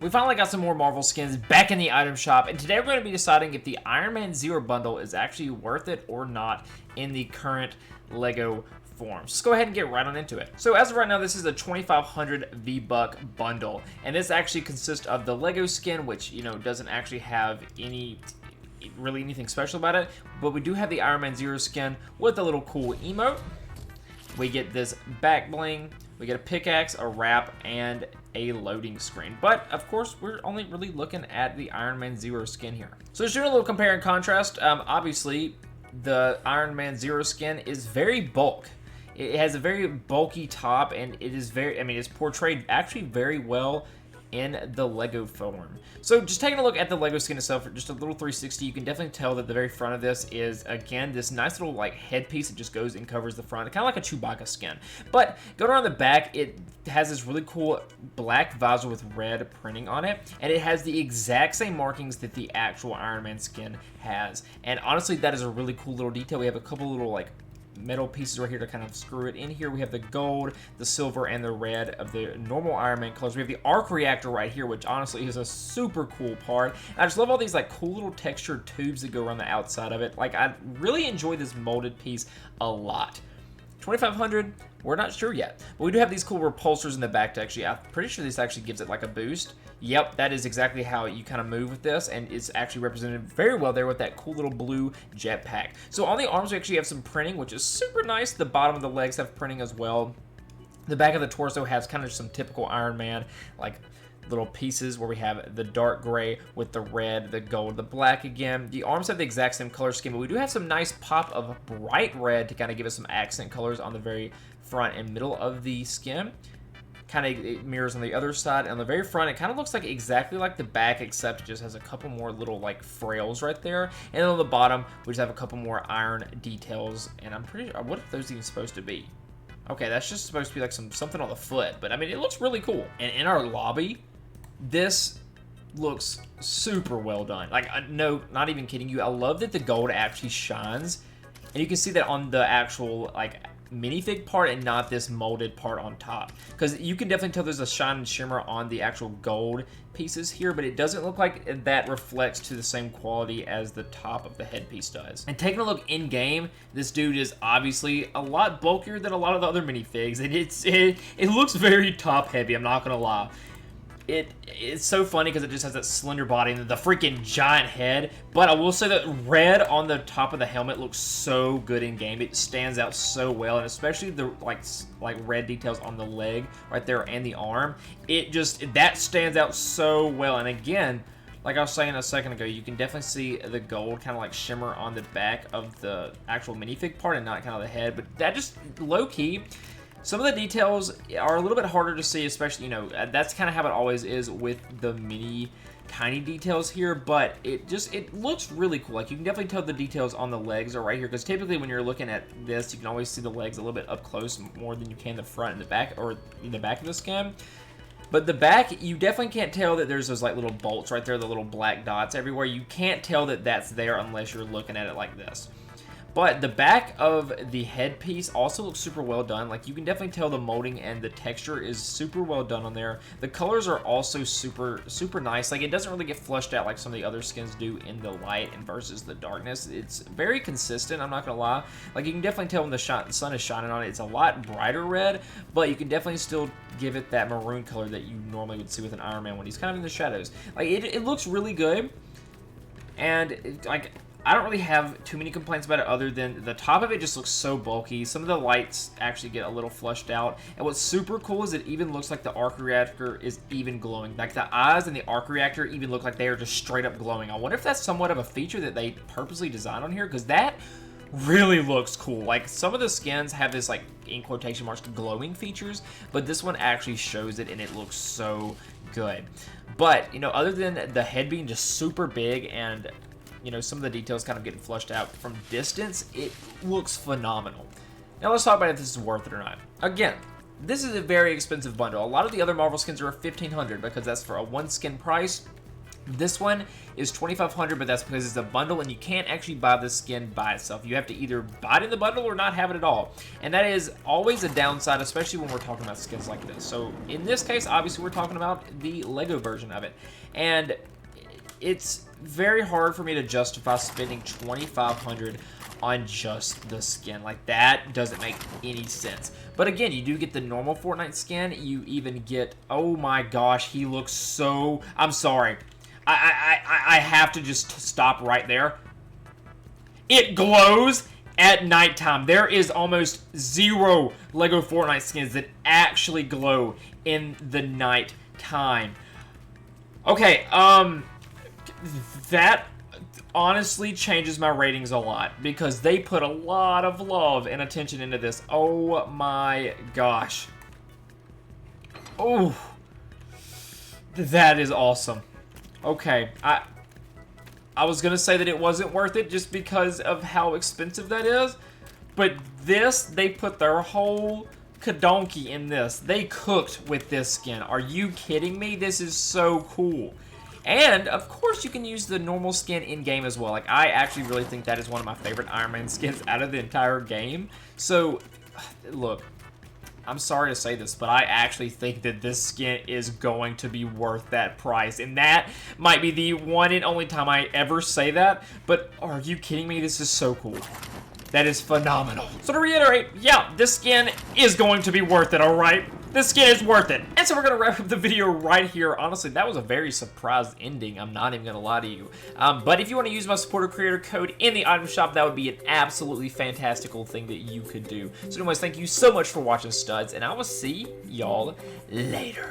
We finally got some more Marvel skins back in the item shop, and today we're going to be deciding if the Iron Man 0 bundle is actually worth it or not in the current LEGO form. So let's go ahead and get right on into it. So as of right now, this is a 2,500 V-Buck bundle, and this actually consists of the LEGO skin, which, you know, doesn't actually have really anything special about it, but we do have the Iron Man 0 skin with a little cool emote. We get this back bling, we get a pickaxe, a wrap, and a loading screen. But, of course, we're only really looking at the Iron Man 0 skin here. So just doing a little compare and contrast, obviously, the Iron Man 0 skin is very bulk. It has a very bulky top, and it is it's portrayed actually very well in the LEGO form. So just taking a look at the LEGO skin itself, just a little 360, you can definitely tell that the very front of this is, again, this nice little like headpiece that just goes and covers the front, kind of like a Chewbacca skin. But going around the back, it has this really cool black visor with red printing on it, and it has the exact same markings that the actual Iron Man skin has. And honestly, that is a really cool little detail. We have a couple little like metal pieces right here to kind of screw it in here. We have the gold, the silver, and the red of the normal Iron Man colors. We have the arc reactor right here, which honestly is a super cool part. And I just love all these like cool little textured tubes that go around the outside of it. Like, I really enjoy this molded piece a lot. 2,500, we're not sure yet. But we do have these cool repulsors in the back to actually, I'm pretty sure this actually gives it like a boost. Yep, that is exactly how you kind of move with this, and it's actually represented very well there with that cool little blue jetpack. So on the arms, we actually have some printing, which is super nice. The bottom of the legs have printing as well. The back of the torso has kind of some typical Iron Man, like little pieces where we have the dark gray with the red, the gold, the black again. The arms have the exact same color scheme, but we do have some nice pop of bright red to kind of give us some accent colors on the very front and middle of the skin. Kind of it mirrors on the other side. On the very front, it kind of looks like exactly like the back, except it just has a couple more little like frails right there. And then on the bottom, we just have a couple more iron details. And I'm pretty sure, what are those even supposed to be? Okay, that's just supposed to be like something on the foot. But I mean, it looks really cool. And in our lobby, this looks super well done. Like, no, not even kidding you. I love that the gold actually shines. And you can see that on the actual like minifig part and not this molded part on top, because you can definitely tell there's a shine and shimmer on the actual gold pieces here, but it doesn't look like that reflects to the same quality as the top of the headpiece does. And taking a look in game, this dude is obviously a lot bulkier than a lot of the other minifigs, and it looks very top heavy, I'm not gonna lie. It's so funny because it just has that slender body and the freaking giant head. But I will say that red on the top of the helmet looks so good in game. It stands out so well, and especially the like red details on the leg right there and the arm. That stands out so well. And again, like I was saying a second ago, you can definitely see the gold kind of like shimmer on the back of the actual minifig part and not kind of the head. But that just low key. Some of the details are a little bit harder to see, especially, you know, that's kind of how it always is with the mini tiny details here, but it looks really cool. Like, you can definitely tell the details on the legs are right here, because typically when you're looking at this, you can always see the legs a little bit up close more than you can the front and the back, or in the back of the skin. But the back, you definitely can't tell that there's those like little bolts right there, the little black dots everywhere. You can't tell that that's there unless you're looking at it like this. But the back of the headpiece also looks super well done. Like, you can definitely tell the molding and the texture is super well done on there. The colors are also super, super nice. Like, it doesn't really get flushed out like some of the other skins do in the light and versus the darkness. It's very consistent, I'm not gonna lie. Like, you can definitely tell when the sun is shining on it. It's a lot brighter red, but you can definitely still give it that maroon color that you normally would see with an Iron Man when he's kind of in the shadows. Like, it looks really good. And, like, I don't really have too many complaints about it other than the top of it just looks so bulky. Some of the lights actually get a little flushed out. And what's super cool is it even looks like the arc reactor is even glowing. Like, the eyes and the arc reactor even look like they are just straight up glowing. I wonder if that's somewhat of a feature that they purposely designed on here, because that really looks cool. Like, some of the skins have this, like, in quotation marks, glowing features, but this one actually shows it, and it looks so good. But, you know, other than the head being just super big and, you know, some of the details kind of getting flushed out from distance, it looks phenomenal. Now let's talk about if this is worth it or not. Again, this is a very expensive bundle. A lot of the other Marvel skins are $1,500 because that's for a one skin price. This one is $2,500, but that's because it's a bundle, and you can't actually buy this skin by itself. You have to either buy it in the bundle or not have it at all. And that is always a downside, especially when we're talking about skins like this. So in this case, obviously, we're talking about the Lego version of it. And it's very hard for me to justify spending $2,500 on just the skin. Like, that doesn't make any sense. But again, you do get the normal Fortnite skin. You even get, oh my gosh, he looks so, I'm sorry. I have to just stop right there. It glows at nighttime. There is almost zero Lego Fortnite skins that actually glow in the night time. Okay, that honestly changes my ratings a lot because they put a lot of love and attention into this. Oh my gosh. Oh, that is awesome. Okay, I was gonna say that it wasn't worth it just because of how expensive that is, but this, they put their whole kadonkey in this. They cooked with this skin. Are you kidding me? This is so cool. And, of course, you can use the normal skin in-game as well. Like, I actually really think that is one of my favorite Iron Man skins out of the entire game. So, look, I'm sorry to say this, but I actually think that this skin is going to be worth that price. And that might be the one and only time I ever say that. But are you kidding me? This is so cool. That is phenomenal. So to reiterate, yeah, this skin is going to be worth it, alright? This skin is worth it. And so we're going to wrap up the video right here. Honestly, that was a very surprised ending. I'm not even going to lie to you. But if you want to use my supporter creator code in the item shop, that would be an absolutely fantastical thing that you could do. So anyways, thank you so much for watching, studs, and I will see y'all later.